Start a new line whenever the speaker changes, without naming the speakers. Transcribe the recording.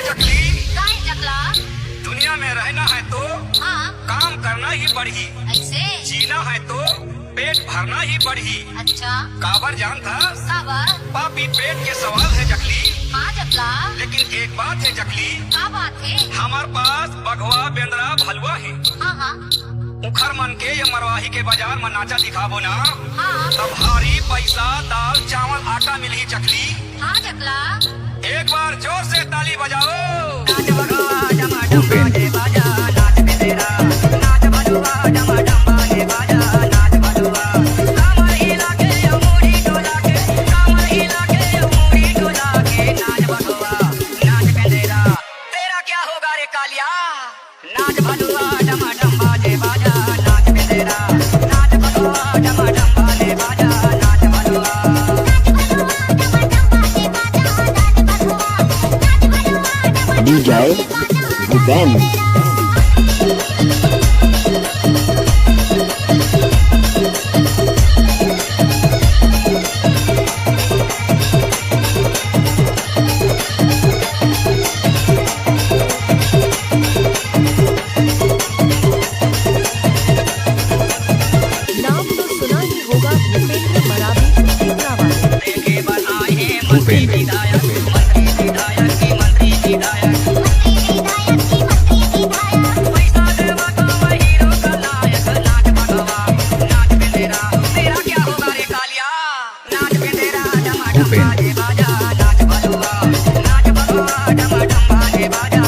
चकली
काहे चकला?
दुनिया में रहना है तो
हाँ
काम करना ही पड़ी,
ऐसे।
जीना है तो पेट भरना ही पड़ी।
अच्छा
काबर जान था
काबर?
पापी पेट के सवाल है जकली,
हाँ चकला।
लेकिन एक बात है जकली,
क्या बात है?
हमारे पास बघवा बेंद्रा भलुआ है।
हाँ हाँ
उखर मन के ये मरवाही के बाजार में नाचा दिखाबो ना
हाँ
तब भारी पैसा दाल चावल आटा मिली चकली।
हाँ चकला।
एक बार जोर से ताली बजाओ।
नाच भगवा डमा डम्बा दे बाजा, नाच बेतेरा, नाच भगवा डमा डम्बा दे बाजा, नाच भगवा। कमर हिला के मुड़ी डोला के, कमर हिला के मुड़ी डोला के, नाच भगवा, नाच बेतेरा। तेरा क्या होगा रे कालिया? नाच भगवा डमा डम्बा दे बाजा, नाच बेतेरा, नाच भगवा डमा डम्बा दे बाजा, नाच भगवा।
DJ Ruben.
नाम तो सुना ही होगा भूपेंद्र मरावी हैदराबाद।
देखे बनाए हैं मंत्री विधायक, मंत्री विधायक की मंत्री विधायक। पैसा देवा तो मैं हीरो का नायक, नाच भगवा, नाच बेतेरा। तेरा क्या होगा रे कालिया? नाच बेतेरा डमा डम्बा दे बाजा, नाच भगवा, नाच भगवा डमा डम्बा दे बाजा,